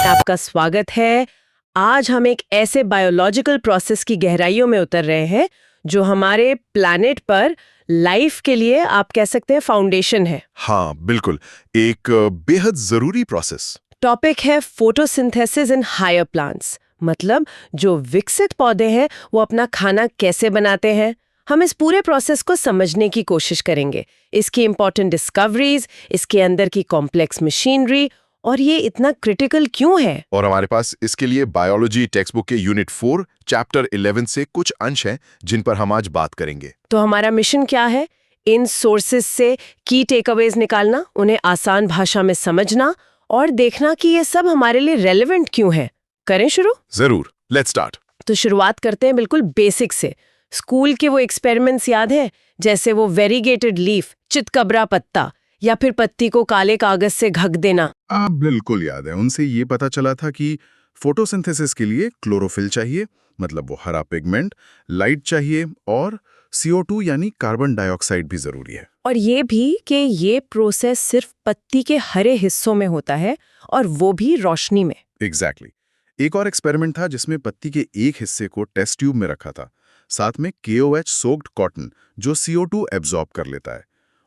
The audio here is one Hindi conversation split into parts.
आपका स्वागत है। आज हम एक ऐसे बायोलॉजिकल प्रोसेस की गहराइयों में उतर रहे हैं जो हमारे प्लैनेट पर लाइफ के लिए आप कह सकते हैं फाउंडेशन है। हाँ बिल्कुल, एक बेहद जरूरी प्रोसेस। टॉपिक है फोटोसिंथेसिस इन हायर प्लांट्स, मतलब जो विकसित पौधे हैं वो अपना खाना कैसे बनाते हैं। हम इस पूरे प्रोसेस को समझने की कोशिश करेंगे, इसकी इंपॉर्टेंट डिस्कवरीज, इसके अंदर की कॉम्प्लेक्स मशीनरी और ये इतना क्रिटिकल क्यों है। और हमारे पास इसके लिए बायोलॉजी टेक्स्ट बुक के यूनिट 4 चैप्टर 11 से कुछ अंश हैं जिन पर हम आज बात करेंगे। तो हमारा मिशन क्या है? इन सोर्सेस से की टेकअवेज निकालना, उन्हें आसान भाषा में समझना और देखना कि ये सब हमारे लिए रेलेवेंट क्यों है। करें शुरू? जरूर, लेट्स स्टार्ट। तो शुरुआत करते हैं बिल्कुल बेसिक से। स्कूल के वो एक्सपेरिमेंट्स याद है, जैसे वो वेरीगेटेड लीफ, चितकबरा पत्ता, या फिर पत्ती को काले कागज से ढक देना। बिल्कुल याद है। उनसे ये पता चला था कि फोटोसिंथेसिस के लिए क्लोरोफिल चाहिए, मतलब वो हरा पिगमेंट, लाइट चाहिए और CO2 यानी कार्बन डाइऑक्साइड भी जरूरी है। और ये भी कि ये प्रोसेस सिर्फ पत्ती के हरे हिस्सों में होता है और वो भी रोशनी में। एग्जैक्टली। एक और एक्सपेरिमेंट था जिसमें पत्ती के एक हिस्से को टेस्ट ट्यूब में रखा था, साथ में KOH सोक्ड कॉटन जो CO2 एब्जॉर्ब कर लेता है।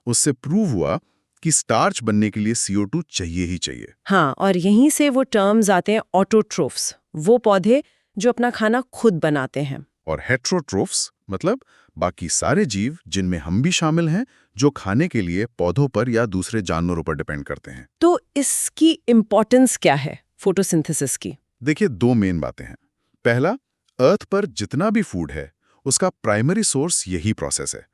उससे प्रूव हुआ कि स्टार्च बनने के लिए CO2 चाहिए ही चाहिए। हाँ, और यहीं से वो टर्म्स आते हैं ऑटोट्रोफ्स, वो पौधे जो अपना खाना खुद बनाते हैं। और हेट्रोट्रोफ्स मतलब बाकी सारे जीव जिनमें हम भी शामिल हैं, जो खाने के लिए पौधों पर या दूसरे जानवरों पर डिपेंड करते हैं। तो इसकी इम्पोर्टेंस क्या है फोटोसिंथेसिस की? देखिए, दो मेन बातें हैं। पहला, अर्थ पर जितना भी फूड है उसका प्राइमरी सोर्स यही प्रोसेस है।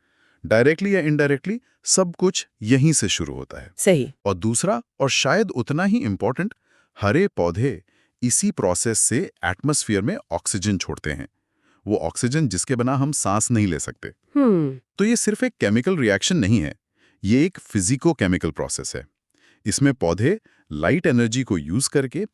डायरेक्टली या इनडायरेक्टली सब कुछ यहीं से शुरू होता है। सही। और दूसरा, और शायद उतना ही इम्पोर्टेंट, हरे पौधे इसी प्रोसेस से एटमॉस्फेयर में ऑक्सीजन छोड़ते हैं, वो ऑक्सीजन जिसके बिना हम सांस नहीं ले सकते। तो ये सिर्फ एक केमिकल रिएक्शन नहीं है, ये एक फिजिको-केमिकल प्रोसेस है। इसमें पौधे लाइट एनर्जी को यूज करके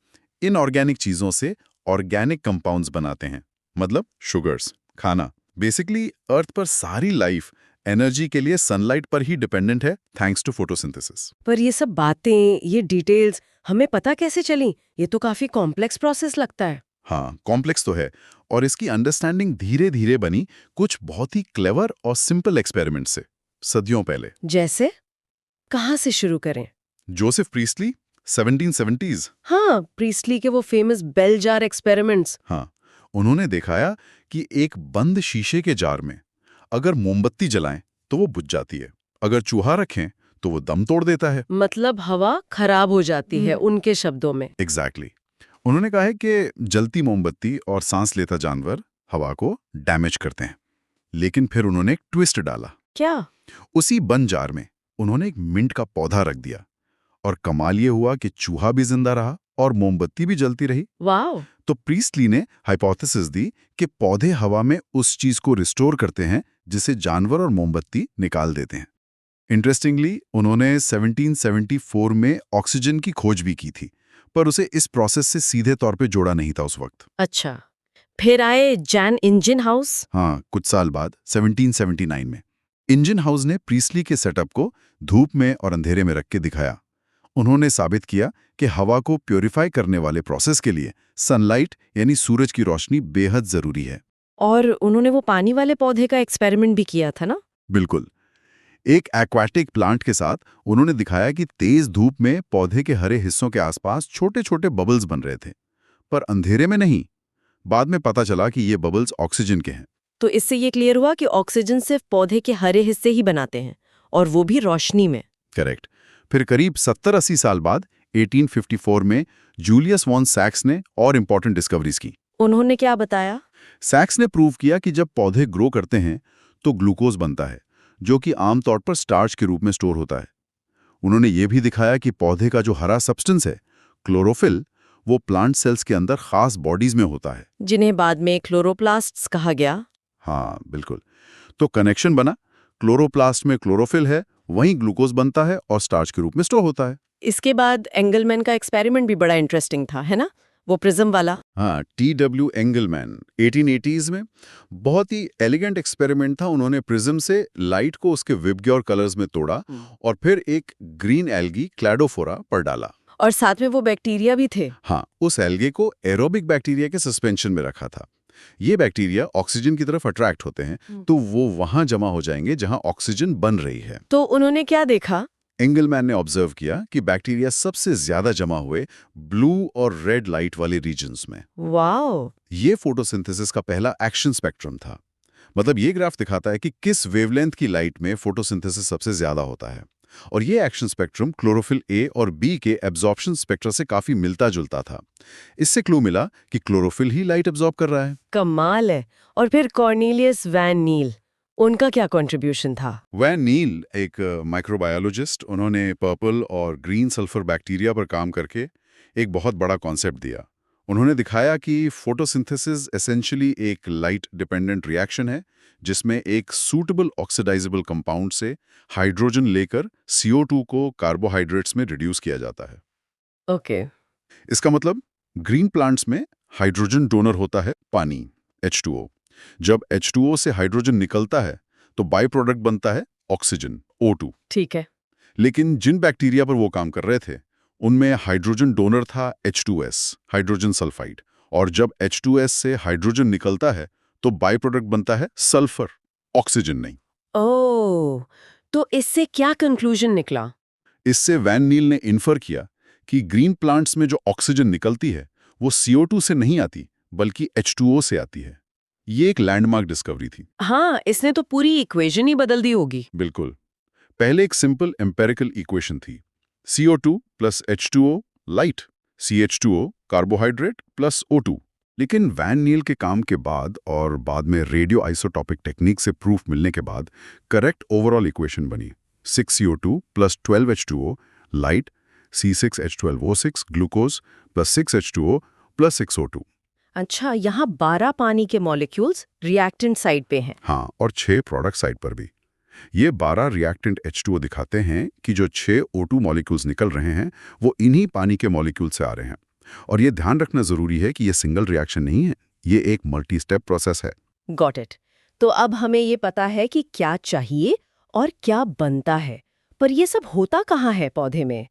इनऑर्गेनिक चीजों से ऑर्गेनिक कंपाउंड्स बनाते हैं, मतलब शुगर्स, खाना। बेसिकली अर्थ पर सारी लाइफ एनर्जी के लिए सनलाइट पर ही डिपेंडेंट है, थैंक्स टू फोटोसिंथेसिस। पर ये सब बातें, ये डिटेल्स हमें पता कैसे चली? ये तो काफी कॉम्प्लेक्स प्रोसेस लगता है। हाँ, कॉम्प्लेक्स तो है, और इसकी अंडरस्टैंडिंग धीरे धीरे बनी कुछ बहुत ही क्लेवर और सिंपल एक्सपेरिमेंट से, सदियों पहले। जैसे? कहाँ से शुरू करें? Joseph Priestley, 1770s। हाँ, प्रीस्टली के वो फेमस बेल जार एक्सपेरिमेंट्स। हाँ, उन्होंने दिखाया कि एक बंद शीशे के जार में अगर मोमबत्ती जलाएं तो वो बुझ जाती है, अगर चूहा रखें तो वो दम तोड़ देता है। मतलब हवा खराब हो जाती है, उनके शब्दों में। एग्जैक्टली। उन्होंने कहा है कि जलती मोमबत्ती और सांस लेता जानवर हवा को डैमेज करते हैं। लेकिन फिर उन्होंने एक ट्विस्ट डाला। क्या? उसी बंद जार में उन्होंने एक मिंट का पौधा रख दिया, और कमाल ये हुआ कि चूहा भी जिंदा रहा और मोमबत्ती भी जलती रही। वाओ! तो प्रीस्टली ने हाइपोथेसिस दी कि पौधे हवा में उस चीज को रिस्टोर करते हैं जिसे जानवर और मोमबत्ती निकाल देते हैं। इंटरेस्टिंगली, उन्होंने 1774 में ऑक्सीजन की खोज भी की थी, पर उसे इस प्रोसेस से सीधे तौर पे जोड़ा नहीं था उस वक्त। अच्छा, फिर आए जैन इंजन हाउस। हाँ, कुछ साल बाद 1779 में इंजन हाउस ने प्रीस्टली के सेटअप को धूप में और अंधेरे में रख के दिखाया। उन्होंने साबित किया कि हवा को प्योरीफाई करने वाले प्रोसेस के लिए सनलाइट यानी सूरज की रोशनी बेहद जरूरी है। और उन्होंने वो पानी वाले पौधे का एक्सपेरिमेंट भी किया था ना? बिल्कुल। एक एक्वाटिक प्लांट के साथ उन्होंने दिखाया कि तेज धूप में पौधे के हरे हिस्सों के आसपास छोटे छोटे बबल्स बन रहे थे, पर अंधेरे में नहीं। बाद में पता चला कि ये बबल्स ऑक्सीजन के हैं। तो इससे ये क्लियर हुआ कि ऑक्सीजन सिर्फ पौधे के हरे हिस्से ही बनाते हैं, और वो भी रोशनी में। करेक्ट। फिर करीब 70-80 साल बाद 1854 में जूलियस वॉन सैक्स ने और इंपॉर्टेंट डिस्कवरीज की। उन्होंने क्या बताया? सैक्स ने प्रूव किया कि जब पौधे ग्रो करते हैं तो ग्लूकोज बनता है, जो कि आमतौर पर स्टार्च के रूप में स्टोर होता है। उन्होंने ये भी दिखाया कि पौधे का जो हरा सब्सटेंस है, क्लोरोफिल, वो प्लांट सेल्स के अंदर खास बॉडीज में होता है, जिन्हें बाद में क्लोरोप्लास्ट्स कहा गया। हाँ बिल्कुल। तो कनेक्शन बना, क्लोरोप्लास्ट में क्लोरोफिल है, वहीं ग्लूकोज बनता है और स्टार्च के रूप में स्टोर होता है। इसके बाद एंगलमैन का एक्सपेरिमेंट भी बड़ा इंटरेस्टिंग था, है ना? वो प्रिज्म वाला। हाँ, TW एंगलमैन 1880s में बहुत ही एलिगेंट एक्सपेरिमेंट था। उन्होंने प्रिज्म से लाइट को उसके विबग्योर कलर्स में तोड़ा और फिर एक ग्रीन एल्गी क्लैडोफोरा पर डाला। और साथ में वो बैक्टीरिया भी थे। हाँ, उस एल्गे को एरोबिक बैक्टीरिया के सस्पेंशन में रखा था। ये बैक्टीरिया ऑक्सीजन की तरफ अट्रैक्ट होते हैं, तो वो वहां जमा हो जाएंगे जहां ऑक्सीजन बन रही है। तो उन्होंने क्या देखा? एंगलमैन ने ऑब्जर्व किया कि बैक्टीरिया सबसे ज्यादा जमा हुए ब्लू और रेड लाइट वाले रीजन्स में। वाओ! ये फोटोसिंथेसिस का पहला एक्शन स्पेक्ट्रम था। मतलब ये ग्राफ दिखाता है कि किस वेवलेंथ की लाइट में फोटोसिंथेसिस सबसे ज्यादा होता है। और ये एक्शन स्पेक्ट्रम क्लोरोफिल ए और बी के एब्जॉर्प्शन स्पेक्ट्रा से काफी मिलता जुलता था। इससे क्लू मिला कि क्लोरोफिल ही लाइट एब्जॉर्ब कर रहा है। कमाल है। और फिर कॉर्नेलियस वैन नील, उनका क्या कंट्रीब्यूशन था? वैन नील एक माइक्रोबायोलॉजिस्ट, उन्होंने पर्पल और ग्रीन सल्फर बैक्टीरिया पर काम करके एक बहुत बड़ा कॉन्सेप्ट दिया। उन्होंने दिखाया कि फोटोसिंथेसिस एसेंशियली एक लाइट डिपेंडेंट रिएक्शन है, जिसमें एक सूटेबल ऑक्सीडाइजेबल कंपाउंड से हाइड्रोजन लेकर CO2 को कार्बोहाइड्रेट्स में रिड्यूस किया जाता है। ओके। इसका मतलब ग्रीन प्लांट्स में हाइड्रोजन डोनर होता है पानी, H2O। जब H2O से हाइड्रोजन निकलता है तो बाई प्रोडक्ट बनता है ऑक्सीजन, O2। ठीक है। लेकिन जिन बैक्टीरिया पर वो काम कर रहे थे उनमें हाइड्रोजन डोनर था H2S, हाइड्रोजन सल्फाइड। और जब H2S से हाइड्रोजन निकलता है तो बाई प्रोडक्ट बनता है सल्फर, ऑक्सीजन नहीं। ओह, तो इससे क्या कंक्लूजन निकला? इससे वैन नील ने इन्फर किया कि ग्रीन प्लांट्स में जो ऑक्सीजन निकलती है वो CO2 से नहीं आती बल्कि H2O से आती है। ये एक लैंडमार्क डिस्कवरी थी। हाँ, इसने तो पूरी इक्वेशन ही बदल दी होगी। बिल्कुल। पहले एक सिंपल एम्पेरिकल इक्वेशन थी, CO2 plus H2O light, CH2O carbohydrate plus O2। लेकिन वैन नील के काम के बाद और बाद में रेडियो आइसोटॉपिक टेक्निक से प्रूफ मिलने के बाद करेक्ट ओवरऑल इक्वेशन बनी, 6CO2 plus 12H2O light, C6H12O6 glucose plus 6H2O plus 6O2। अच्छा, यहाँ 12 पानी के मॉलिक्यूल्स रिएक्टेंट साइड पे हैं। हाँ, और 6 प्रोडक्ट साइड पर भी। ये 12 रिएक्टेंट H2O दिखाते हैं कि जो 6 O2 मॉलिक्यूल्स निकल रहे हैं वो इन्हीं पानी के मॉलिक्यूल से आ रहे हैं। और ये ध्यान रखना जरूरी है कि ये सिंगल रिएक्शन नहीं है, ये एक मल्टी स्टेप प्रोसेस है। Got it. तो अब हमें ये पता है कि क्या चाहिए और क्या बनता है, पर ये सब होता कहाँ है पौधे में?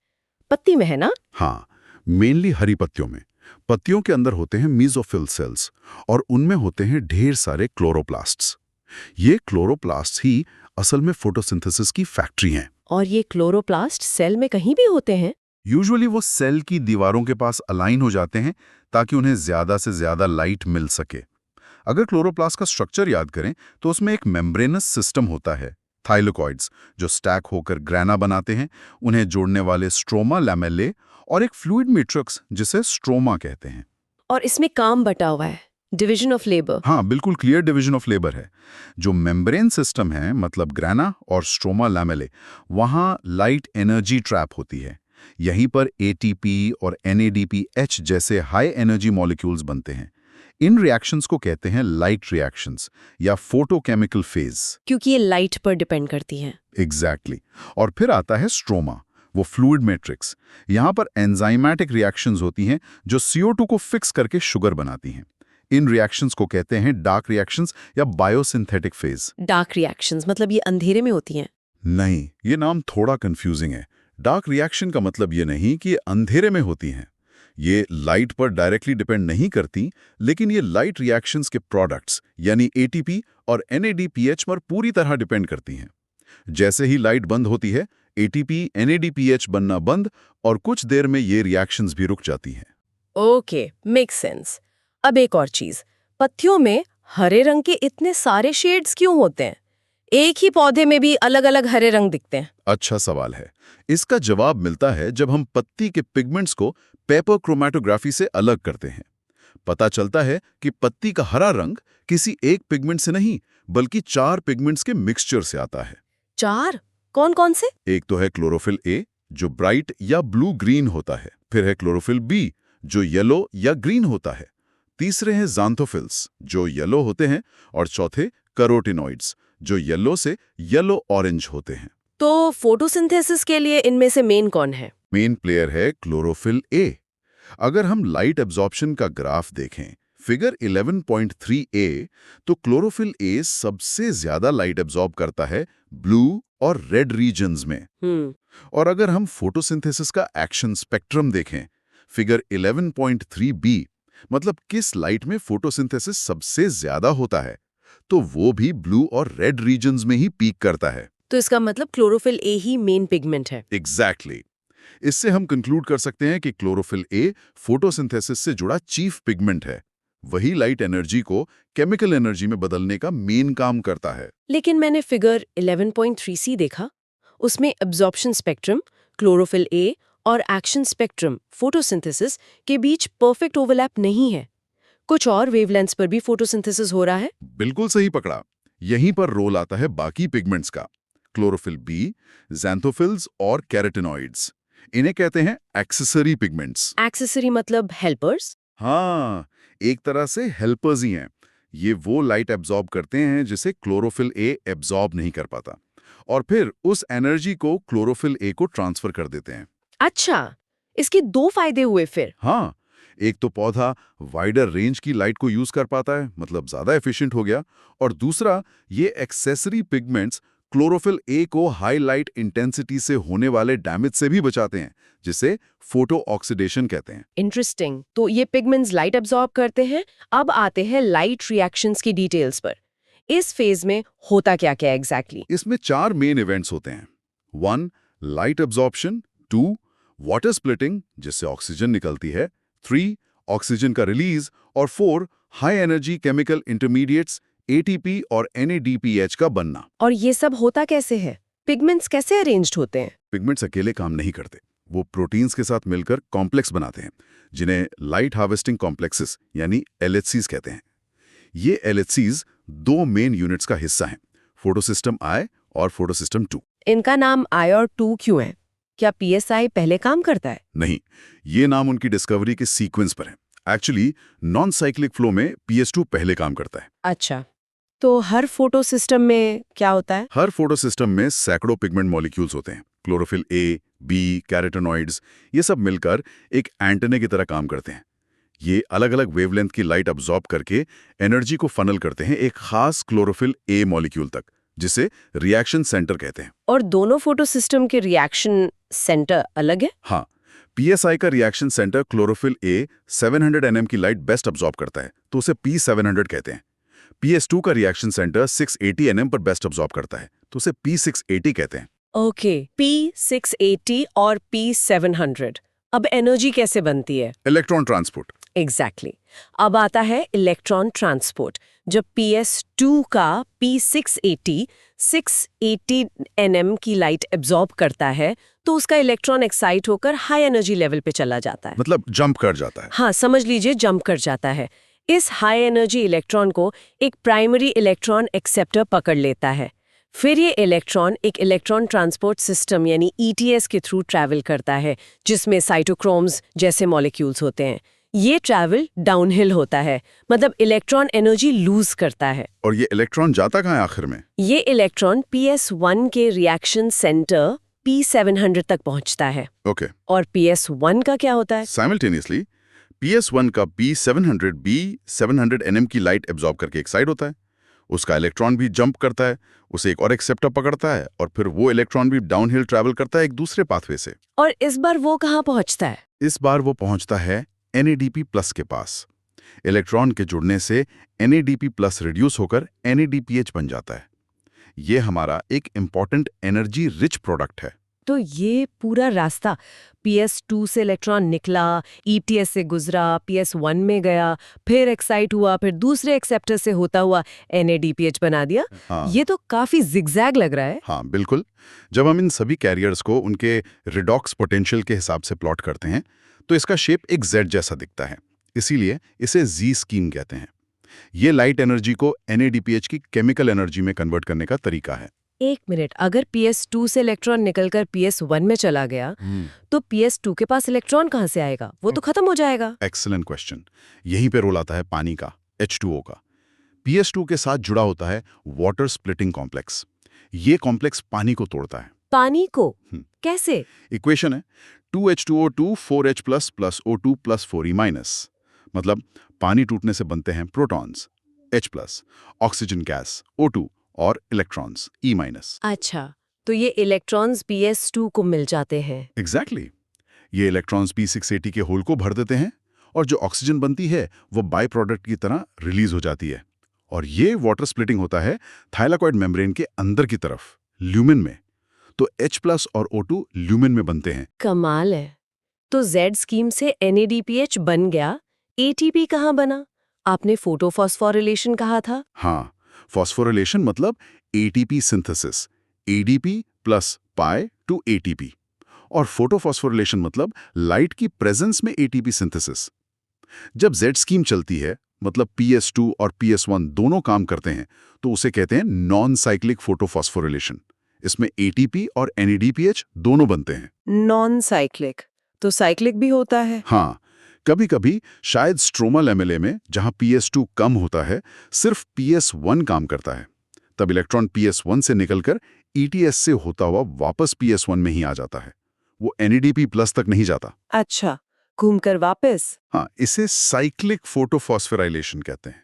पत्ती में है ना? हाँ, मेनली हरी पत्तियों में। पत्तियों के अंदर होते हैं मीजोफिल सेल्स और उनमें होते हैं ढेर सारे क्लोरोप्लास्ट्स। ये क्लोरोप्लास्ट्स ही असल में फोटोसिंथेसिस की फैक्ट्री हैं। और ये क्लोरोप्लास्ट सेल में कहीं भी होते हैं? यूजुअली वो सेल की दीवारों के पास अलाइन हो जाते हैं ताकि उन्हें ज्यादा से ज्यादा लाइट मिल सके। अगर क्लोरोप्लास्ट का स्ट्रक्चर याद करें तो उसमें एक मेम्ब्रेनस सिस्टम होता है, थाइलोकॉइड्स, जो स्टैक होकर ग्रैना बनाते हैं, उन्हें जोड़ने वाले स्ट्रोमा लैमेले, और एक फ्लूइड मैट्रिक्स जिसे स्ट्रोमा कहते हैं। और इसमें काम बटा हुआ है, डिवीजन ऑफ लेबर। हाँ, बिल्कुल क्लियर डिवीजन ऑफ लेबर है। जो मेम्ब्रेन सिस्टम है, मतलब ग्रैना और स्ट्रोमा लैमेले, वहाँ लाइट एनर्जी ट्रैप होती है। यहीं पर ATP और NADPH जैसे हाई एनर्जी मॉलिक्यूल्स बनते हैं। इन रिएक्शंस को कहते हैं लाइट रिएक्शंस या फोटोकेमिकल फेज, क्योंकि ये लाइट पर डिपेंड करती हैं। एग्जैक्टली। और फिर आता है स्ट्रोमा, वो फ्लूइड मैट्रिक्स। यहाँ पर एंजाइमेटिक रिएक्शंस होती हैं जो CO2 को फिक्स करके शुगर बनाती हैं। इन रिएक्शंस को कहते हैं डार्क रिएक्शंस या बायोसिंथेटिक फेज। डार्क रिएक्शंस मतलब ये अंधेरे में होती हैं? नहीं, ये नाम थोड़ा कंफ्यूजिंग है। डार्क रिएक्शन का मतलब ये नहीं कि ये अंधेरे में होती हैं। ये लाइट पर डायरेक्टली डिपेंड नहीं करती, लेकिन ये लाइट रिएक्शंस के प्रोडक्ट्स यानी ATP और NADPH पर पूरी तरह डिपेंड करती हैं। जैसे ही लाइट बंद होती है, ATP, NADPH बनना बंद और कुछ देर में ये रिएक्शंस भी रुक जाती हैं। Okay, make sense. अब एक और चीज, पत्तियों में हरे रंग के इतने सारे शेड्स क्यों होते हैं? एक ही पौधे में भी अलग अलग हरे रंग दिखते हैं। अच्छा सवाल है। इसका जवाब मिलता है जब हम पत्ती के पिगमेंट्स को पेपर क्रोमैटोग्राफी से अलग करते हैं। पता चलता है कि पत्ती का हरा रंग किसी एक पिगमेंट से नहीं बल्कि 4 पिगमेंट्स के मिक्सचर से आता है। 4? कौन कौन से? एक तो है क्लोरोफिल A, जो ब्राइट या ब्लू ग्रीन होता है। फिर है क्लोरोफिल B, जो येलो या ग्रीन होता है। तीसरे हैं ज़ांथोफिल्स, जो येलो होते हैं। और चौथे कैरोटिनॉइड्स, जो येलो से येलो ऑरेंज होते हैं। तो फोटोसिंथेसिस के लिए इनमें से मेन कौन है? मेन प्लेयर है क्लोरोफिल A। अगर हम लाइट एब्जॉर्प्शन का ग्राफ देखें, फिगर 11.3a, तो क्लोरोफिल A सबसे ज्यादा लाइट एब्जॉर्ब करता है ब्लू और रेड रीजन्स में। और अगर हम फोटोसिंथेसिस का एक्शन स्पेक्ट्रम देखें, फिगर 11.3b, मतलब किस लाइट में फोटोसिंथेसिस सबसे ज्यादा होता है, तो वो भी ब्लू और रेड रीजन्स में ही पीक करता है। तो इसका मतलब chlorophyll A he main pigment है। एग्जैक्टली। इससे हम कंक्लूड कर सकते हैं कि क्लोरोफिल ए फोटोसिंथेसिस से जुड़ा चीफ पिगमेंट है। वही लाइट एनर्जी को केमिकल एनर्जी में बदलने का मेन काम करता है। लेकिन मैंने फिगर 11.3c देखा, उसमें एब्जॉर्प्शन स्पेक्ट्रम, क्लोरोफिल ए और एक्शन स्पेक्ट्रम, फोटोसिंथेसिस के बीच परफेक्ट ओवरलैप नहीं है। कुछ और वेवलेंथ्स पर भी फोटोसिंथेसिस हो रहा है। बिल्कुल सही पकड़ा। यहीं पर रोल आता है बाकी पिगमेंट्स का, क्लोरोफिल बी, ज़ैंथोफिल्स और कैरोटिनॉइड्स। इन्हें कहते हैं एक्सेसरी पिगमेंट्स। एक्सेसरी मतलब हेल्पर्स? हाँ, एक तरह से हेल्पर्स ही हैं। ये वो लाइट एब्जॉर्ब करते हैं जिसे क्लोरोफिल ए एब्जॉर्ब नहीं कर पाता, और फिर उस एनर्जी को क्लोरोफिल ए को ट्रांसफर कर देते हैं। अच्छा, इसके दो फायदे हुए फिर। हाँ, एक तो पौधा वाइडर रेंज की लाइट को यूज कर पाता है, मतलब ज्यादा एफिशिएंट हो गया, और दूसरा, ये एक्सेसरी पिगमेंट्स क्लोरोफिल ए को हाई लाइट इंटेंसिटी से होने वाले डैमेज से भी बचाते हैं, जिसे फोटो ऑक्सीडेशन कहते हैं। इंटरेस्टिंग। तो ये पिगमेंट्स लाइट एब्जॉर्ब करते हैं। अब आते हैं लाइट रिएक्शंस की डिटेल्स पर। इस फेज में होता क्या क्या एग्जैक्टली? इसमें 4 मेन इवेंट्स होते हैं। 1. Light absorption. 2. वाटर स्प्लिटिंग, जिससे ऑक्सीजन निकलती है। 3. ऑक्सीजन का रिलीज। और 4. High energy chemical intermediates ATP और NADPH का बनना। और ये सब होता कैसे है? पिगमेंट्स कैसे अरेंज्ड होते हैं? पिगमेंट्स अकेले काम नहीं करते, वो प्रोटीन्स के साथ मिलकर कॉम्प्लेक्स बनाते हैं, जिन्हें लाइट हार्वेस्टिंग कॉम्प्लेक्सेस यानी LHCs कहते हैं। ये LHCs 2 मेन यूनिट्स का हिस्सा हैं, फोटोसिस्टम I और फोटोसिस्टम 2। इनका नाम I और 2 क्यों है? क्या PSI पहले काम करता है? नहीं, ये नाम उनकी डिस्कवरी के सीक्वेंस पर है। एक्चुअली नॉन साइक्लिक फ्लो में PS2 पहले काम करता है। अच्छा, तो हर फोटो सिस्टम में क्या होता है? हर फोटोसिस्टम में सैकड़ों पिगमेंट मॉलिक्यूल्स होते हैं। क्लोरोफिल ए, बी, कैरोटिनॉइड्स, ये सब मिलकर एक एंटेना की तरह काम करते हैं। ये अलग अलग वेवलेंथ की लाइट अब्जॉर्ब करके एनर्जी को फनल करते हैं एक खास क्लोरोफिल ए मॉलिक्यूल तक, जिसे रिएक्शन सेंटर कहते हैं। और दोनों फोटो सिस्टम के रिएक्शन सेंटर अलग है? हाँ, PSI का reaction centre chlorophyll A 700 nm की लाइट बेस्ट अब्जॉर्ब करता है, तो उसे P700 कहते हैं। PS2 का रिएक्शन सेंटर 680 nm पर बेस्ट अब्जॉर्ब करता है, तो उसे P680 कहते हैं। ओके, P680 और P700। अब एनर्जी कैसे बनती है? Electron transport. एग्जैक्टली। अब आता है इलेक्ट्रॉन ट्रांसपोर्ट। जब PS2 का P680 680 nm की लाइट एब्जॉर्ब करता है, तो उसका इलेक्ट्रॉन एक्साइट होकर हाई एनर्जी लेवल पे चला जाता है। मतलब जंप कर जाता है। हाँ, समझ लीजिए जंप कर जाता है। इस हाई एनर्जी इलेक्ट्रॉन को एक प्राइमरी इलेक्ट्रॉन एक्सेप्टर पकड़ लेता है। फिर ये इलेक्ट्रॉन एक इलेक्ट्रॉन ट्रांसपोर्ट सिस्टम यानी ETS के थ्रू ट्रैवल करता है, जिसमें साइटोक्रोम्स जैसे मॉलिक्यूल्स होते हैं। ये ट्रैवल डाउनहिल होता है, मतलब इलेक्ट्रॉन एनर्जी लूज करता है। और ये इलेक्ट्रॉन जाता कहाँ है आखिर में? ये इलेक्ट्रॉन PS1 के रिएक्शन सेंटर P700 तक पहुंचता है। ओके। और PS1 का क्या होता है? साइमल्टेनियसली PS1 का P700 nm की लाइट एब्जॉर्ब करके एक्साइट होता है। उसका इलेक्ट्रॉन भी जंप करता है, उसे एक और एक्सेप्टर पकड़ता है, और फिर वो इलेक्ट्रॉन भी डाउनहिल ट्रैवल करता है एक दूसरे पाथवे से। और इस बार वो कहाँ पहुंचता है? इस बार वो पहुंचता है NADP+ के पास। इलेक्ट्रॉन के जुड़ने से NADP+ रिड्यूस होकर NADPH बन जाता है। ये हमारा एक इम्पॉर्टेंट एनर्जी रिच प्रोडक्ट है। तो ये पूरा रास्ता PS2 से इलेक्ट्रॉन निकला, ETS से गुजरा, PS1 में गया, फिर एक्साइट हुआ, फिर दूसरे एक्सेप्टर से होता हुआ NADPH बना दिया। हाँ। ये तो काफी जिगजैग लग रहा है। हाँ, बिल्कुल। जब हम इन सभी कैरियर्स को उनके रिडॉक्स पोटेंशियल के हिसाब से प्लॉट करते हैं, तो इसका शेप एक Z जैसा दिखता है। इसीलिए इसे Z स्कीम कहते हैं। ये लाइट एनर्जी को NADPH की केमिकल एनर्जी में कन्वर्ट करने का तरीका है। एक मिनट, अगर PS2 से इलेक्ट्रॉन निकलकर PS1 में चला गया, तो PS2 के पास इलेक्ट्रॉन कहाँ से आएगा? वो तो खत्म हो जाएगा। Excellent question. यहीं पे रोल आता है पानी का, H2O का। PS2 के साथ जुड़ा होता है वाटर स्प्लिटिंग कॉम्प्लेक्स। ये कॉम्प्लेक्स पानी को तोड़ता है। पानी को? कैसे? इक्वेशन है 2H2O2 4H+ + O2 + 4E-। मतलब पानी टूटने से बनते हैं protons H+, oxygen gas O2 और इलेक्ट्रॉन्स E-। अच्छा, तो ये इलेक्ट्रॉन्स PS2 को मिल जाते हैं। एग्जैक्टली ये इलेक्ट्रॉन्स P680 के होल को भर देते हैं और जो ऑक्सीजन बनती है वो बाय प्रोडक्ट की तरह रिलीज हो जाती है। और ये वाटर स्प्लिटिंग होता है थाइलाकॉइड मेम्ब्रेन के अंदर की तरफ, ल्यूमेन में। तो H+ और O2 ल्यूमेन में बनते हैं। कमाल है। तो Z स्कीम से NADPH बन गया, ATP कहाँ बना? आपने फोटोफॉस्फोरिलेशन कहा था। हाँ, फॉस्फोरिलेशन मतलब ATP synthesis, ADP plus Pi to ATP। और फोटोफॉस्फोरिलेशन मतलब लाइट की प्रेजेंस में ATP सिंथेसिस। जब Z स्कीम चलती है, मतलब PS2 और PS1 दोनों काम करते हैं, तो उसे कहते हैं नॉन साइक्लिक फोटोफॉस्फोरिलेशन। इसमें ATP और NADPH दोनों बनते हैं। नॉन साइक्लिक, तो साइक्लिक भी होता है? हाँ, कभी-कभी शायद स्ट्रोमल MLA में, जहां PS2 कम होता है, सिर्फ PS1 काम करता है। तब इलेक्ट्रॉन PS1 से निकलकर ETS से होता हुआ वापस PS1 में ही आ जाता है। वो NADP+ तक नहीं जाता। अच्छा, घूमकर वापस। हाँ, इसे साइक्लिक फोटोफॉस्फोराइलेशन कहते हैं।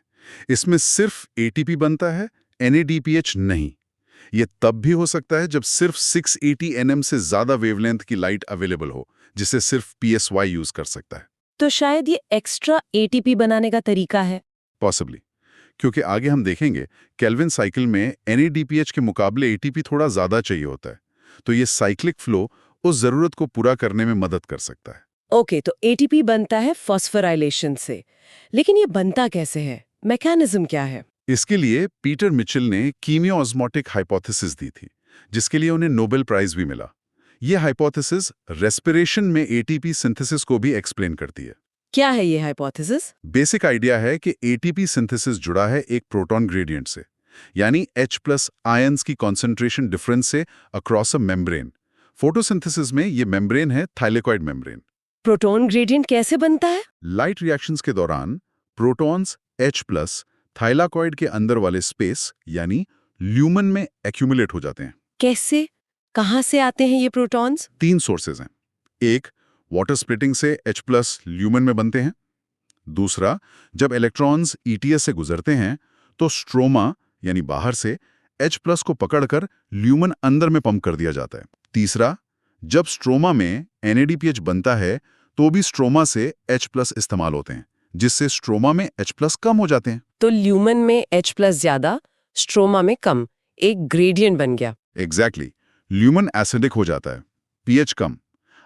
इसमें सिर्फ ATP बनता है, NADPH नहीं। ये तब भी हो सकता है जब सिर्फ 680 nm से ज्यादा वेवलेंथ की लाइट अवेलेबल हो, जिसे सिर्फ PSY यूज कर सकता है। तो शायद ये एक्स्ट्रा ATP बनाने का तरीका है। पॉसिबली, क्योंकि आगे हम देखेंगे केल्विन साइकिल में NADPH के मुकाबले ATP थोड़ा ज्यादा चाहिए होता है। तो ये साइक्लिक फ्लो उस जरूरत को पूरा करने में मदद कर सकता है। ओके, तो ATP बनता है फॉस्फोराइलेशन से, लेकिन ये बनता कैसे है? मैकेनिज्म क्या है? इसके लिए पीटर मिचेल ने कीमियो-ऑस्मोटिक हाइपोथेसिस दी थी, जिसके लिए उन्हें नोबेल प्राइज भी मिला। ये हाइपोथेसिस रेस्पिरेशन में ATP सिंथेसिस को भी एक्सप्लेन करती है। क्या है ये हाइपोथेसिस? बेसिक आइडिया है कि ATP सिंथेसिस जुड़ा है एक प्रोटॉन ग्रेडियंट से, यानी H+ आयंस की कॉन्सेंट्रेशन डिफरेंस से अक्रॉस अ मेम्ब्रेन। फोटोसिंथेसिस में ये मेम्ब्रेन है थाइलेकॉइड मेम्ब्रेन। प्रोटॉन ग्रेडियंट कैसे बनता है? लाइट रिएक्शंस के दौरान प्रोटॉन्स H+ थाइलाकॉइड के अंदर वाले स्पेस यानी ल्यूमन में एक्यूमुलेट हो जाते हैं। कैसे? कहाँ से आते हैं ये प्रोटॉन्स? 3 सोर्सेज हैं। एक, वाटर स्प्लिटिंग से H+ ल्यूमन में बनते हैं। दूसरा, जब इलेक्ट्रॉन्स ETS से गुजरते हैं तो स्ट्रोमा यानी बाहर से H+ को पकड़कर ल्यूमन अंदर में पंप कर दिया जाता है। तीसरा, जब स्ट्रोमा में NADPH बनता है तो भी स्ट्रोमा से H+ इस्तेमाल होते हैं, जिससे स्ट्रोमा में H+ कम हो जाते हैं। तो ल्यूमन में H+ ज्यादा, स्ट्रोमा में कम, एक ग्रेडियंट बन गया। एग्जैक्टली, ल्यूमन एसिडिक हो जाता है, pH कम।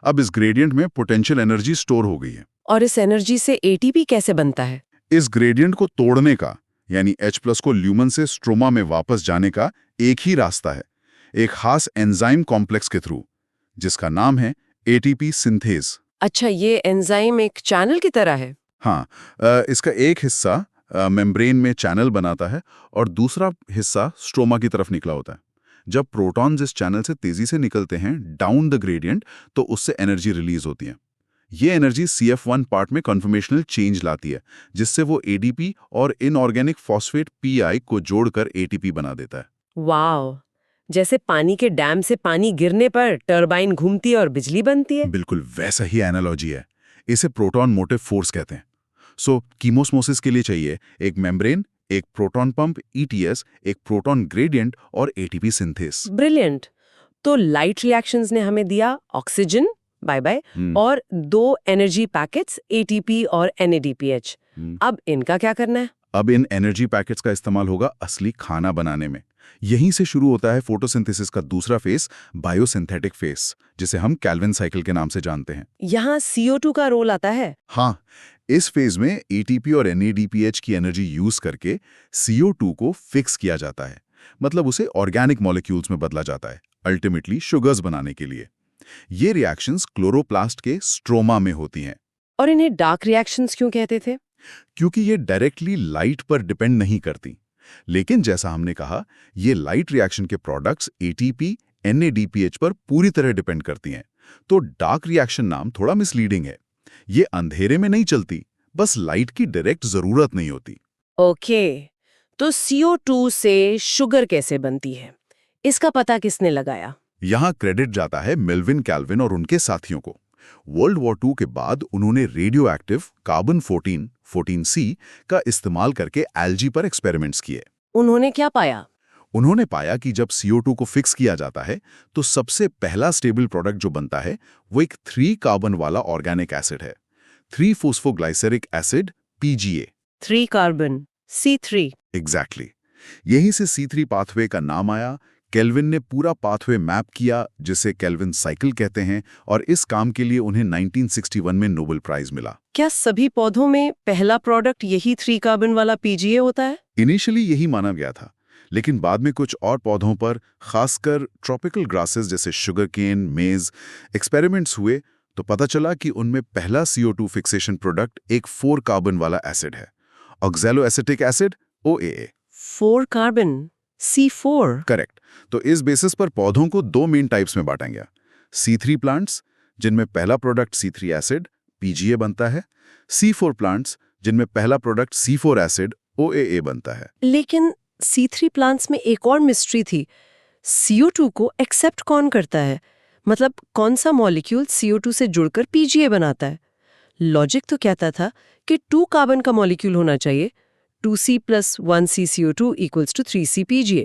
अब इस ग्रेडियंट में पोटेंशियल एनर्जी स्टोर हो गई है। और इस एनर्जी से ATP कैसे बनता है? इस ग्रेडियंट को तोड़ने का, यानी H+ को ल्यूमन से स्ट्रोमा में वापस जाने का एक ही रास्ता है, एक खास एंजाइम कॉम्प्लेक्स के थ्रू, जिसका नाम है ATP सिंथेज। अच्छा, ये एंजाइम एक चैनल की तरह है? हाँ, इसका एक हिस्सा मेम्ब्रेन में चैनल बनाता है और दूसरा हिस्सा स्ट्रोमा की तरफ निकला होता है। जब प्रोटॉन्स इस चैनल से तेजी से निकलते हैं डाउन द ग्रेडियंट, तो उससे एनर्जी रिलीज होती है। ये एनर्जी CF1 पार्ट में कन्फर्मेशनल चेंज लाती है, जिससे वो ADP और इनऑर्गेनिक फॉस्फेट PI को जोड़कर ATP बना देता है। वाओ, जैसे पानी के डैम से पानी गिरने पर टरबाइन घूमती है और बिजली बनती है। बिल्कुल वैसा ही एनालॉजी है। इसे प्रोटॉन मोटिव फोर्स कहते हैं। सो कीमोस्मोसिस के लिए चाहिए एक मेम्ब्रेन, एक प्रोटॉन पंप ETS, एक प्रोटॉन ग्रेडियंट और ATP सिंथेस। ब्रिलियंट। तो लाइट रिएक्शंस ने हमें दिया ऑक्सीजन, बाय बाय, और 2 एनर्जी पैकेट्स ATP और NADPH। अब इनका क्या करना है? अब इन एनर्जी पैकेट्स का इस्तेमाल होगा असली खाना बनाने में। यहीं से शुरू होता है फोटोसिंथेसिस का दूसरा फेस, बायोसिंथेटिक फेस, जिसे हम केल्विन साइकिल के नाम से जानते हैं। यहाँ CO2 का रोल आता है। हाँ, इस फेज में ATP और NADPH की एनर्जी यूज करके CO2 को फिक्स किया जाता है, मतलब उसे ऑर्गेनिक मॉलिक्यूल्स में बदला जाता है, अल्टीमेटली शुगर्स बनाने के लिए। ये रिएक्शंस क्लोरोप्लास्ट के स्ट्रोमा में होती हैं। और इन्हें डार्क रिएक्शंस क्यों कहते थे? क्योंकि ये डायरेक्टली लाइट पर डिपेंड नहीं करती, लेकिन जैसा हमने कहा, ये लाइट रिएक्शन के प्रोडक्ट्स ATP, NADPH पर पूरी तरह डिपेंड करती हैं। तो डार्क रिएक्शन नाम थोड़ा मिसलीडिंग है। ये अंधेरे में नहीं चलती, बस लाइट की डायरेक्ट जरूरत नहीं होती। ओके, तो CO2 से शुगर कैसे बनती है? इसका पता किसने लगाया? यहाँ क्रेडिट जाता है मेल्विन केल्विन और उनके साथियों को। वर्ल्ड वॉर 2 के बाद उन्होंने रेडियो एक्टिव कार्बन 14C का इस्तेमाल करके एल्गी पर एक्सपेरिमेंट्स किए। उन्होंने क्या पाया? उन्होंने पाया कि जब CO2 को फिक्स किया जाता है तो सबसे पहला स्टेबल प्रोडक्ट जो बनता है वो एक 3 कार्बन वाला ऑर्गेनिक एसिड है, 3 phosphoglyceric acid PGA। 3 carbon C3। Exactly. यहीं से C3 पाथवे का नाम आया। केल्विन ने पूरा पाथवे मैप किया जिसे केल्विन साइकिल कहते हैं, और इस काम के लिए उन्हें 1961 में नोबेल प्राइज मिला। क्या सभी पौधों में पहला प्रोडक्ट यही 3 कार्बन वाला PGA होता है? इनिशियली यही माना गया था, लेकिन बाद में कुछ और पौधों पर, खासकर ट्रॉपिकल ग्रासेस जैसे शुगर केन, मेज, एक्सपेरिमेंट्स हुए तो पता चला कि उनमें पहला CO2 फिक्सेशन प्रोडक्ट एक 4 कार्बन वाला एसिड है, oxaloacetic acid OAA। 4 carbon C4। Correct. तो इस बेसिस पर पौधों को 2 मेन टाइप्स में बांटा गया। C3 प्लांट्स जिनमें पहला प्रोडक्ट C3 एसिड PGA बनता है, C4 प्लांट्स जिनमें पहला प्रोडक्ट C4 एसिड OAA बनता है। लेकिन C3 प्लांट्स में एक और मिस्ट्री थी। CO2 को एक्सेप्ट कौन करता है? मतलब कौन सा मॉलिक्यूल CO2 से जुड़कर PGA बनाता है? लॉजिक तो कहता था कि 2 कार्बन का मॉलिक्यूल होना चाहिए, 2C + 1C CO2 = 3C PGA।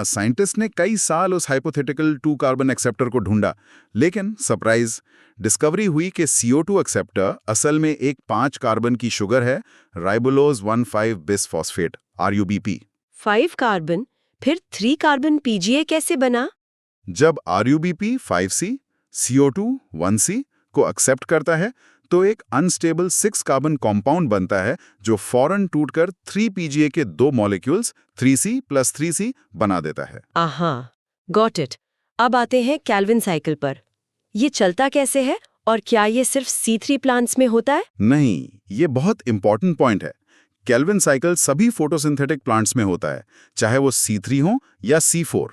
Scientist ने कई साल उस हाइपोथेटिकल 2 कार्बन एक्सेप्टर को ढूंढा, लेकिन सरप्राइज, डिस्कवरी हुई कि CO2 एक्सेप्टर असल में एक 5 कार्बन की शुगर है, राइबोलोज 1,5-बिसफॉस्फेट RUBP। 5 कार्बन, फिर 3 कार्बन PGA कैसे बना? जब RUBP 5C CO2 1C को एक्सेप्ट करता है तो एक अनस्टेबल 6 कार्बन कंपाउंड बनता है जो फौरन टूटकर 3 PGA के 2 मॉलिक्यूल्स 3C + 3C बना देता है। आहा, गॉट इट। अब आते हैं केल्विन साइकिल पर। ये चलता कैसे है और क्या ये सिर्फ C3 प्लांट्स में होता है? नहीं, ये बहुत इंपॉर्टेंट पॉइंट है। केल्विन साइकिल सभी फोटोसिंथेटिक प्लांट्स में होता है, चाहे वो C3 हो या C4।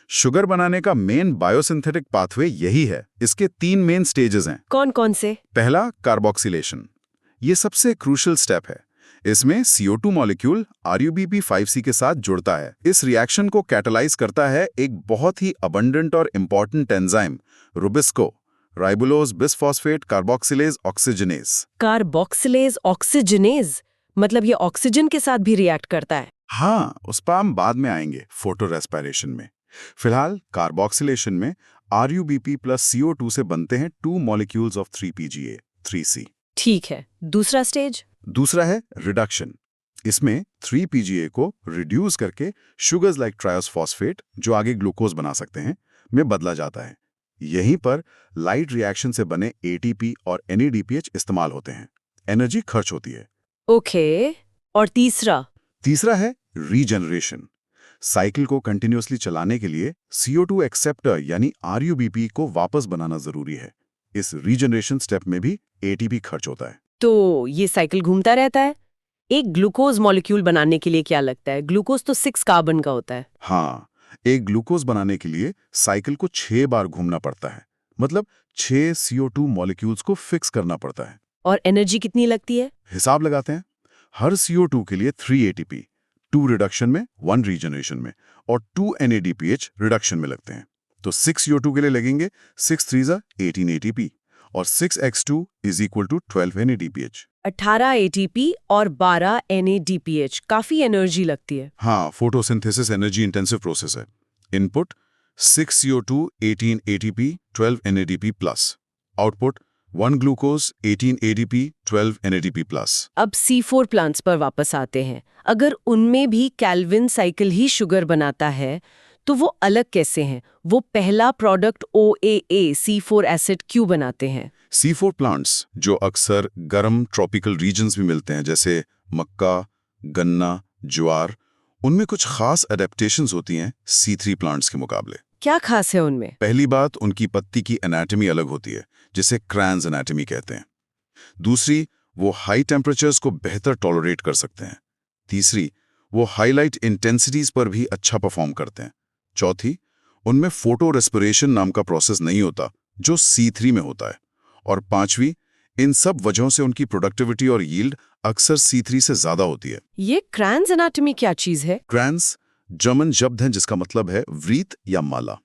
शुगर बनाने का मेन बायोसिंथेटिक पाथवे यही है। इसके 3 मेन स्टेजेस हैं। कौन कौन से? पहला, कार्बोक्सिलेशन। ये सबसे क्रूशियल स्टेप है। इसमें CO2 मॉलिक्यूल RUBP 5C के साथ जुड़ता है। इस रिएक्शन को कैटालाइज करता है एक बहुत ही अबंडेंट और important enzyme, Rubisco, राइबोलोज bisphosphate carboxylase oxygenase. Carboxylase oxygenase, मतलब ये ऑक्सीजन के साथ भी रिएक्ट करता है? हाँ, उस पर हम बाद में आएंगे, फोटो रेस्पिरेशन में। फिलहाल कार्बोक्सिलेशन में RUBP + CO2 से बनते हैं 2 मॉलिक्यूल्स ऑफ 3 PGA 3C। ठीक है, दूसरा स्टेज? दूसरा है रिडक्शन। इसमें 3 PGA को रिड्यूस करके शुगर्स लाइक ट्रायोस फॉस्फेट, जो आगे ग्लूकोज बना सकते हैं, में बदला जाता है। यहीं पर लाइट रिएक्शन से बने ATP और NADPH इस्तेमाल होते हैं। एनर्जी खर्च होती है। ओके, और तीसरा? तीसरा है रीजनरेशन। साइकिल को कंटिन्यूअसली चलाने के लिए CO2 एक्सेप्टर यानी RUBP को वापस बनाना जरूरी है। इस रीजनरेशन स्टेप में भी ATP खर्च होता है। तो ये साइकिल घूमता रहता है। एक ग्लूकोज मॉलिक्यूल बनाने के लिए क्या लगता है? ग्लूकोज तो 6 कार्बन का होता है। हाँ, एक ग्लूकोज बनाने के लिए साइकिल को 6 बार घूमना पड़ता है, मतलब 6 CO2 मॉलिक्यूल्स को फिक्स करना पड़ता है। और एनर्जी कितनी लगती है? हिसाब लगाते हैं। हर CO2 के लिए 3 ATP, 2 रिडक्शन में, 1 रीजनरेशन में, और 2 NADPH रिडक्शन में लगते हैं। तो 6 CO2 के लिए लगेंगे 6 3 18 ATP और 6x2 = 12 NADPH। 18 ATP और 12 NADPH, काफी एनर्जी लगती है। हाँ, फोटोसिंथेसिस एनर्जी इंटेंसिव प्रोसेस है। Input 6 CO2 18 ATP 12 NADP+, output 1 glucose 18 ADP 12 NADP+। अब C4 प्लांट्स पर वापस आते हैं। अगर उनमें भी केल्विन साइकिल ही शुगर बनाता है तो वो अलग कैसे हैं? वो पहला प्रोडक्ट OAA C4 एसिड क्यों बनाते हैं? C4 प्लांट्स, जो अक्सर गर्म ट्रॉपिकल रीजन्स में मिलते हैं जैसे मक्का, गन्ना, ज्वार, उनमें कुछ खास एडेप्टेशंस होती हैं C3 प्लांट्स के मुकाबले। क्या खास है उनमें? पहली बात, उनकी पत्ती की एनाटॉमी अलग होती है, जिसे क्रैन्स एनाटॉमी कहते हैं। दूसरी, वो हाई टेम्परेचर्स को बेहतर टॉलरेट कर सकते हैं। तीसरी, वो हाईलाइट इंटेंसिटीज पर भी अच्छा परफॉर्म करते हैं। चौथी, उनमें फोटो रेस्पिरेशन नाम का प्रोसेस नहीं होता जो C3 में होता है। और पांचवी, इन सब वजहों से उनकी प्रोडक्टिविटी और यील्ड अक्सर C3 से ज्यादा होती है। ये क्रैन्स एनाटॉमी क्या चीज है? क्रैन्स जर्मन शब्द है जिसका मतलब है व्रीत या माला।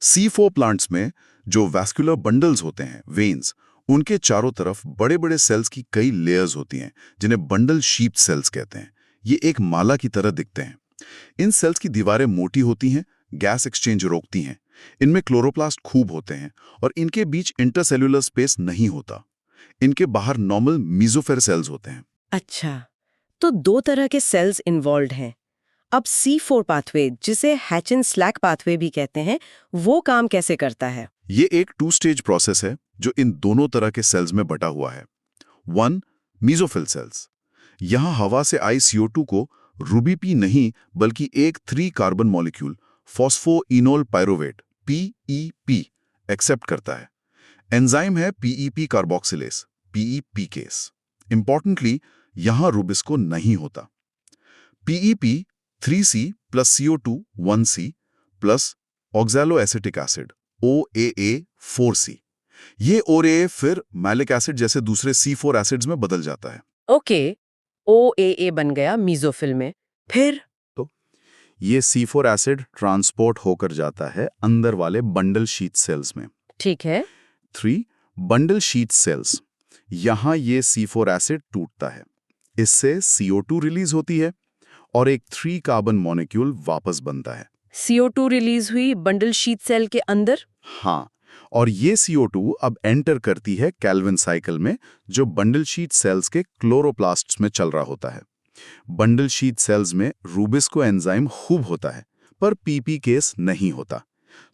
C4 प्लांट्स में जो वैस्कुलर बंडल्स होते हैं, वेन्स, उनके चारों तरफ बड़े बड़े सेल्स की कई लेयर्स होती हैं जिन्हें बंडल शीप सेल्स कहते हैं। ये एक माला की तरह दिखते हैं। इन सेल्स की दीवारें मोटी होती हैं, गैस एक्सचेंज रोकती हैं। इनमें क्लोरोप्लास्ट खूब होते हैं और इनके बीच इंटरसेल्युलर स्पेस नहीं होता। इनके बाहर नॉर्मल मीजोफेर सेल्स होते हैं। अच्छा, तो 2 तरह के सेल्स इन्वॉल्व हैं। अब C4 पाथवे, जिसे हैचन स्लैक पाथवे भी कहते हैं, वो काम कैसे करता है? ये एक 2 स्टेज प्रोसेस है जो इन दोनों तरह के सेल्स में बटा हुआ है। 1. Mesophyll cells. यहाँ हवा से आई CO2 को रूबीपी नहीं बल्कि एक 3 carbon molecule phosphoenolpyruvate PEP accept करता है। एंजाइम है PEP कार्बोक्सिलेज PEPकेस। इंपॉर्टेंटली यहाँ रूबिस्को नहीं होता। PEP 3C plus CO2 1C plus oxaloacetic acid OAA 4C। ये OAA फिर मैलिक एसिड जैसे दूसरे C4 एसिड्स में बदल जाता है। ओके, OAA बन गया मीजोफिल में। फिर ये C4 एसिड ट्रांसपोर्ट होकर जाता है अंदर वाले बंडल शीट सेल्स में। ठीक है। 3. Bundle sheath cells. यहाँ ये C4 एसिड टूटता है, इससे CO2 रिलीज होती है और एक 3 कार्बन मॉलिक्यूल वापस बनता है। CO2 रिलीज हुई बंडल शीट सेल के अंदर। हाँ, और ये CO2 अब एंटर करती है कैल्विन साइकिल में, जो बंडल शीट सेल्स के क्लोरोप्लास्ट्स में चल रहा होता है। बंडल शीट सेल्स में रूबिस्को एंजाइम खूब होता है, पर PP केस नहीं होता,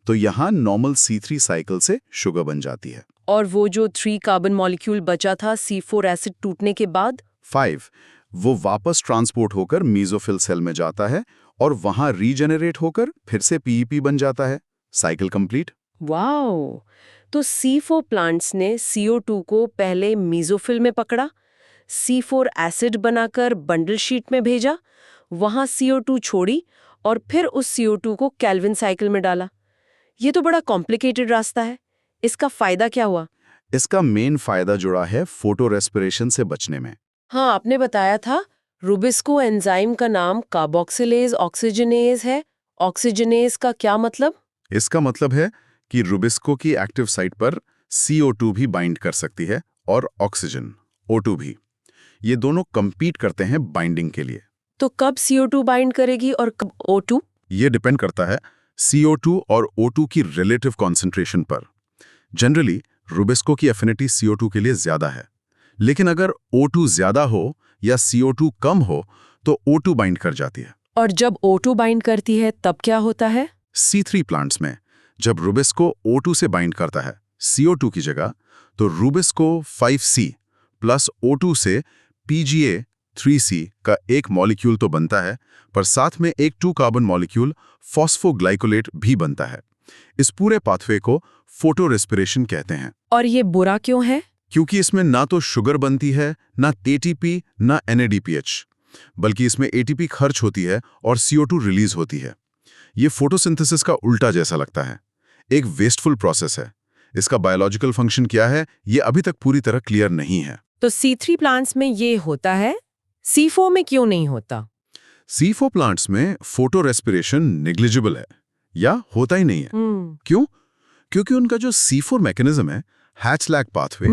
तो यहाँ नॉर्मल C3 साइकिल से शुगर बन जाती है। और वो जो 3 कार्बन मॉलिक्यूल बचा था C4 एसिड टूटने के बाद? 5. वो वापस ट्रांसपोर्ट होकर मीजोफिल सेल में जाता है और वहां रीजेनरेट होकर फिर से PEP बन जाता है। Cycle complete. वाओ! तो C4 प्लांट्स ने CO2 को पहले मीजोफिल में पकड़ा, C4 एसिड बनाकर बंडल शीट में भेजा, वहां CO2 छोड़ी और फिर उस CO2 को कैल्विन साइकिल में डाला। ये तो बड़ा कॉम्प्लिकेटेड रास्ता है। इसका फायदा क्या हुआ? इसका मेन फायदा जुड़ा है फोटो रेस्पिरेशन से बचने में। हाँ, आपने बताया था रूबिस्को एंजाइम का नाम कार्बोक्सिलेज ऑक्सीजनेज है। ऑक्सीजनेज का क्या मतलब? इसका मतलब है कि रूबिस्को की एक्टिव साइट पर CO2 भी बाइंड कर सकती है और ऑक्सीजन O2 भी। ये दोनों कंपीट करते हैं बाइंडिंग के लिए। तो कब CO2 बाइंड करेगी और कब O2? ये डिपेंड करता है CO2 और O2 की रिलेटिव कॉन्सेंट्रेशन पर। जनरली रूबिस्को की एफिनिटी CO2 के लिए ज्यादा है, लेकिन अगर O2 ज्यादा हो या CO2 कम हो तो O2 बाइंड कर जाती है। और जब O2 बाइंड करती है तब क्या होता है? C3 प्लांट्स में जब रूबिस्को O2 से बाइंड करता है CO2 की जगह, तो रूबिस्को 5C प्लस O2 से PGA 3C का एक मॉलिक्यूल तो बनता है, पर साथ में एक 2 कार्बन मॉलिक्यूल फॉस्फोग्लाइकोलेट भी बनता है। इस पूरे पाथवे को फोटो रेस्पिरेशन कहते हैं। और ये बुरा क्यों है? क्योंकि इसमें ना तो शुगर बनती है, ना ATP, ना NADPH, बल्कि इसमें ATP खर्च होती है और CO2 रिलीज होती है। ये फोटोसिंथेसिस का उल्टा जैसा लगता है, एक वेस्टफुल प्रोसेस है। इसका बायोलॉजिकल फंक्शन क्या है, ये अभी तक पूरी तरह क्लियर नहीं है। तो C3 प्लांट्स में ये होता है, C4 में क्यों नहीं होता? C4 प्लांट्स में फोटो रेस्पिरेशन नेग्लिजिबल है या होता ही नहीं है। क्यों? क्योंकि उनका जो C4 मैकेनिज्म है, हैच-लैक पाथवे,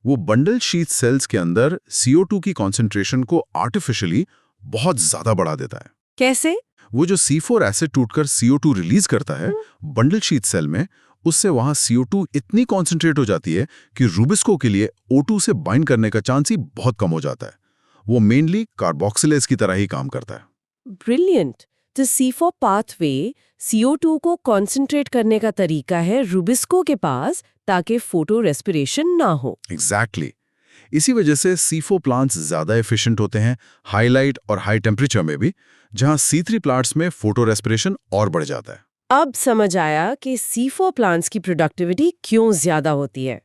वो बंडल शीट सेल्स के अंदर CO2 की कॉन्सेंट्रेशन को आर्टिफिशियली बहुत ज्यादा बढ़ा देता है। कैसे? वो जो C4 एसिड टूटकर CO2 रिलीज करता है बंडल शीट सेल में, उससे वहां CO2 इतनी कॉन्सेंट्रेट हो जाती है कि रूबिस्को के लिए O2 से बाइंड करने का चांस ही बहुत कम हो जाता है। वो मेनली कार्बोक्सिलेज की तरह ही काम करता है। ब्रिलियंट। तो C4 पाथवे CO2 को कॉन्सेंट्रेट करने का तरीका है रूबिस्को के पास, ताकि फोटो रेस्पिरेशन ना हो। एग्जैक्टली। इसी वजह से C4 प्लांट्स ज्यादा एफिशिएंट होते हैं हाई लाइट और हाई टेम्परेचर में भी, जहां C3 प्लांट्स में फोटो रेस्पिरेशन और बढ़ जाता है। अब समझ आया कि C4 प्लांट्स की प्रोडक्टिविटी क्यों ज्यादा होती है।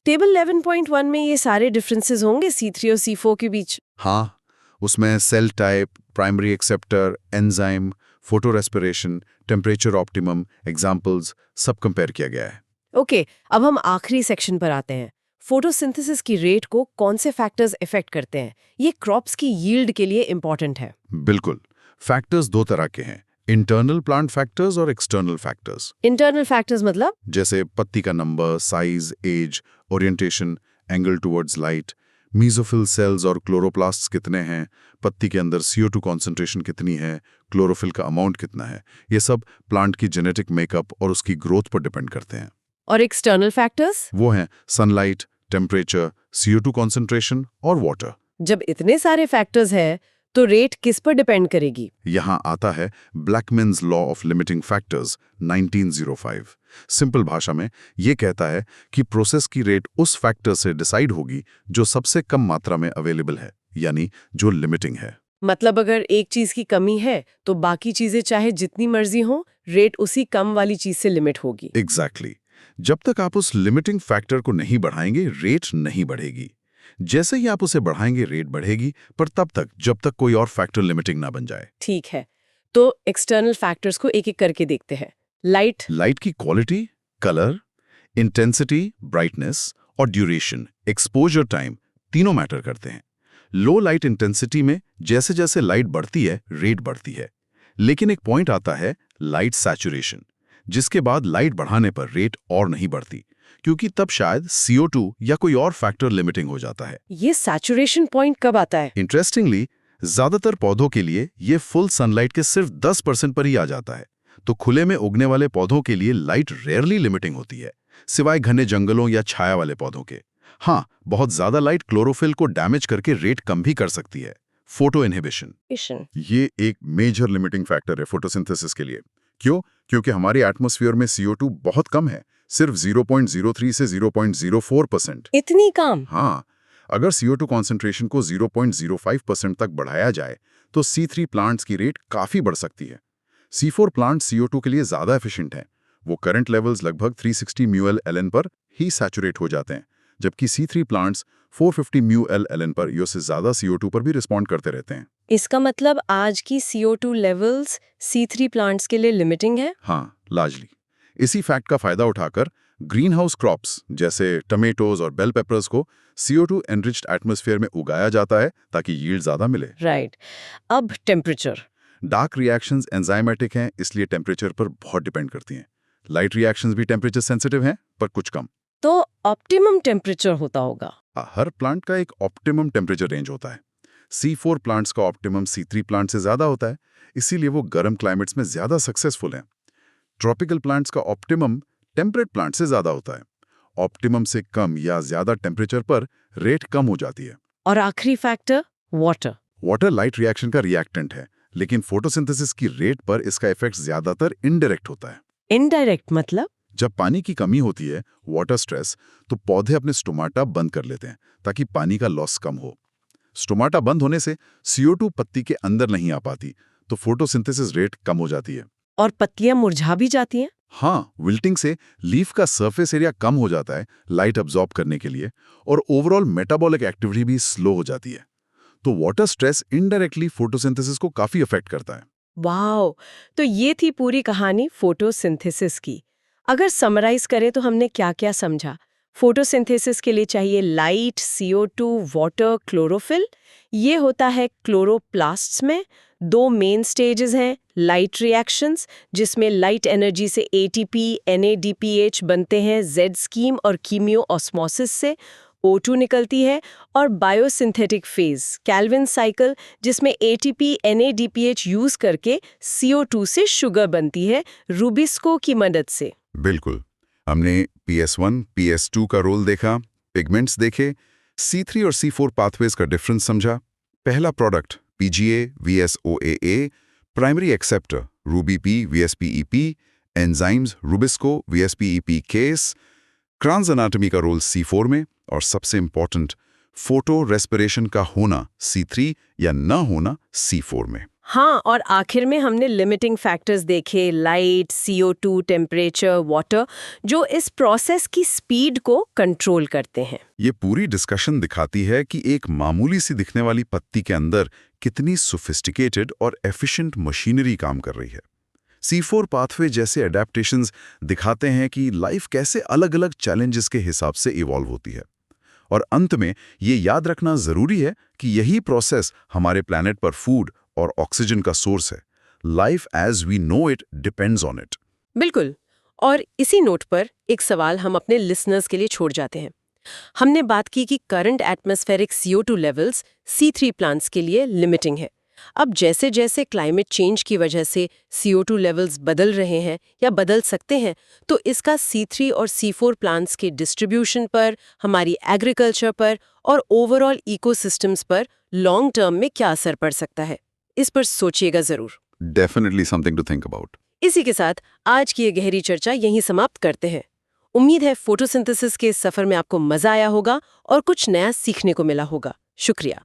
टेबल 11.1 में ये सारे डिफरेंसेस होंगे C3 और C4 के बीच। हाँ, उसमें cell type, primary acceptor, enzyme, photo respiration, temperature optimum, examples सब कंपेयर किया गया है। ओके, अब हम आखिरी सेक्शन पर आते हैं। फोटोसिंथेसिस की रेट को कौन से फैक्टर्स इफेक्ट करते हैं? ये क्रॉप्स की यील्ड के लिए इंपॉर्टेंट है। बिल्कुल। फैक्टर्स 2 तरह के हैं, इंटरनल प्लांट फैक्टर्स और एक्सटर्नल फैक्टर्स। इंटरनल फैक्टर्स मतलब? जैसे पत्ती का number, size, age, orientation, angle towards light, mesophyll cells और क्लोरोप्लास्ट्स कितने हैं, पत्ती के अंदर CO2 कॉन्सेंट्रेशन कितनी है, क्लोरोफिल का अमाउंट कितना है, ये सब प्लांट की जेनेटिक मेकअप और उसकी ग्रोथ पर डिपेंड करते हैं। और एक्सटर्नल फैक्टर्स? वो हैं सनलाइट, टेम्परेचर, CO2 कॉन्सेंट्रेशन और वाटर। जब इतने सारे फैक्टर्स हैं तो रेट किस पर डिपेंड करेगी? यहाँ आता है Blackman's law of limiting factors 1905। Simple भाषा में ये कहता है कि प्रोसेस की रेट उस फैक्टर से डिसाइड होगी जो सबसे कम मात्रा में अवेलेबल है, यानी जो लिमिटिंग है। मतलब अगर एक चीज की कमी है तो बाकी चीजें चाहे जितनी मर्जी हो, रेट उसी कम वाली चीज से लिमिट होगी। एग्जैक्टली। जब तक आप उस लिमिटिंग फैक्टर को नहीं बढ़ाएंगे, रेट नहीं बढ़ेगी। जैसे ही आप उसे बढ़ाएंगे, रेट बढ़ेगी, पर तब तक जब तक कोई और फैक्टर लिमिटिंग ना बन जाए। ठीक है, तो एक्सटर्नल फैक्टर्स को एक एक करके देखते हैं। लाइट की क्वालिटी, कलर, इंटेंसिटी, ब्राइटनेस और ड्यूरेशन, एक्सपोजर टाइम, तीनों मैटर करते हैं। लो लाइट इंटेंसिटी में जैसे जैसे लाइट बढ़ती है, रेट बढ़ती है। लेकिन एक पॉइंट आता है लाइट सैचुरेशन, जिसके बाद लाइट बढ़ाने पर रेट और नहीं बढ़ती, क्योंकि तब शायद CO2 या कोई और फैक्टर लिमिटिंग हो जाता है। ये सैचुरेशन पॉइंट कब आता है? इंटरेस्टिंगली, ज्यादातर पौधों के लिए ये फुल सनलाइट के सिर्फ 10% पर ही आ जाता है। तो खुले में उगने वाले पौधों के लिए लाइट रेयरली लिमिटिंग होती है, सिवाय घने जंगलों या छाया वाले पौधों के। हाँ, बहुत ज्यादा लाइट क्लोरोफिल को डैमेज करके रेट कम भी कर सकती है। फोटो इनहिबिशन, ये एक मेजर लिमिटिंग फैक्टर है फोटोसिंथेसिस के लिए। क्यों? क्योंकि हमारे एटमॉस्फेयर में CO2 बहुत कम है, सिर्फ 0.03 से 0.04%। इतनी कम? हाँ, अगर CO2 कॉन्सेंट्रेशन को 0.05% तक बढ़ाया जाए तो C3 प्लांट्स की रेट काफी बढ़ सकती है। C4 प्लांट CO2 के लिए ज्यादा एफिशिएंट हैं। वो करंट लेवल्स लगभग 360 μL/LN पर ही सैचुरेट हो जाते हैं, जबकि C3 प्लांट्स 450 μL/LN पर या से ज्यादा CO2 पर भी रिस्पॉन्ड करते रहते हैं। इसका मतलब आज की CO2 लेवल्स C3 प्लांट्स के लिए लिमिटिंग है? हाँ, लार्जली। इसी फैक्ट का फायदा उठाकर ग्रीन हाउस क्रॉप्स जैसे टमेटोज और बेल पेपर्स को CO2 एनरिच्ड एटमॉस्फेयर में उगाया जाता है ताकि यील्ड ज्यादा मिले। राइट। अब टेम्परेचर। डार्क रिएक्शंस एंजाइमेटिक हैं, इसलिए टेम्परेचर पर बहुत डिपेंड करती हैं। लाइट रिएक्शंस भी टेम्परेचर सेंसिटिव हैं, पर कुछ कम। तो ऑप्टिमम टेम्परेचर होता होगा? हर प्लांट का एक ऑप्टिमम टेम्परेचर रेंज होता है। C4 प्लांट्स का ऑप्टिमम C3 प्लांट से ज्यादा होता है, इसीलिए वो गर्म क्लाइमेट्स में ज्यादा सक्सेसफुल हैं। ट्रॉपिकल प्लांट्स का ऑप्टिमम टेम्परेट प्लांट से ज्यादा होता है। ऑप्टिमम से कम या ज्यादा टेम्परेचर पर रेट कम हो जाती है। और आखिरी factor, water. Water light reaction का रिएक्टेंट है, लेकिन फोटोसिंथेसिस की रेट पर इसका इफेक्ट ज्यादातर इनडायरेक्ट होता है। इनडायरेक्ट मतलब? जब पानी की कमी होती है, वाटर स्ट्रेस, तो पौधे अपने स्टोमाटा बंद कर लेते हैं ताकि पानी का लॉस कम हो। स्टोमाटा बंद होने से CO2 पत्ती के अंदर नहीं आ पाती, तो फोटोसिंथेसिस रेट कम हो जाती है। और पत्तियां मुरझा भी जाती हैं? हाँ, विल्टिंग से लीफ का सरफेस एरिया कम हो जाता है लाइट अब्जॉर्ब करने के लिए, और ओवरऑल मेटाबॉलिक एक्टिविटी भी स्लो हो जाती है। तो वाटर स्ट्रेस इनडायरेक्टली फोटोसिंथेसिस को काफी अफेक्ट करता है। वाओ! तो ये थी पूरी कहानी फोटोसिंथेसिस की। अगर समराइज करें तो हमने क्या-क्या समझा? फोटोसिंथेसिस के लिए चाहिए लाइट, CO2, वाटर, क्लोरोफिल। ये होता है क्लोरोप्लास्ट्स में। 2 मेन स्टेजेस हैं, लाइट रिएक्शंस, जिसमें लाइट एनर्जी से ATP, NADPH बनते हैं Z स्कीम और कीमियो ऑस्मोसिस से O2 निकलती है, और बायोसिंथेटिक फेज, कैल्विन साइकिल, जिसमें ATP, NADPH यूज करके CO2 से शुगर बनती है रूबिस्को की मदद से। बिल्कुल। हमने PS1, PS2 का रोल देखा, पिगमेंट्स देखे, C3 और C4 पाथवेज का डिफरेंस समझा। पहला product PGA, VSOAA, primary acceptor RubyP, VSPEP, enzymes rubisco, VSPEP case, cross anatomy का रोल C4 में, और सबसे इंपॉर्टेंट फोटो रेस्पिरेशन का होना C3 या न होना C4 में। हाँ, और आखिर में हमने लिमिटिंग फैक्टर्स देखे, लाइट, CO2, टेम्परेचर, वाटर, जो इस प्रोसेस की स्पीड को कंट्रोल करते हैं। ये पूरी डिस्कशन दिखाती है कि एक मामूली सी दिखने वाली पत्ती के अंदर कितनी सोफिस्टिकेटेड और एफिशिएंट मशीनरी काम कर रही है। C4 पाथवे जैसे एडेप्टेशंस दिखाते हैं कि लाइफ कैसे अलग-अलग चैलेंजेस के हिसाब से इवॉल्व होती है। और अंत में ये याद रखना जरूरी है कि यही प्रोसेस हमारे प्लैनेट पर फूड और ऑक्सीजन का सोर्स है। Life as we know it depends on it. बिल्कुल। और इसी नोट पर एक सवाल हम अपने लिसनर्स के लिए छोड़ जाते हैं। हमने बात की कि current atmospheric CO2 levels C3 plants के लिए लिमिटिंग है। अब जैसे जैसे क्लाइमेट चेंज की वजह से CO2 लेवल्स बदल रहे हैं या बदल सकते हैं, तो इसका C3 और C4 प्लांट्स के डिस्ट्रीब्यूशन पर, हमारी एग्रीकल्चर पर और ओवरऑल इकोसिस्टम्स पर लॉन्ग टर्म में क्या असर पड़ सकता है, इस पर सोचिएगा जरूर। Definitely something to think about. इसी के साथ आज की ये गहरी चर्चा यहीं समाप्त करते हैं। उम्मीद है फोटोसिंथेसिस के इस सफर में आपको मजा आया होगा और कुछ नया सीखने को मिला होगा। शुक्रिया।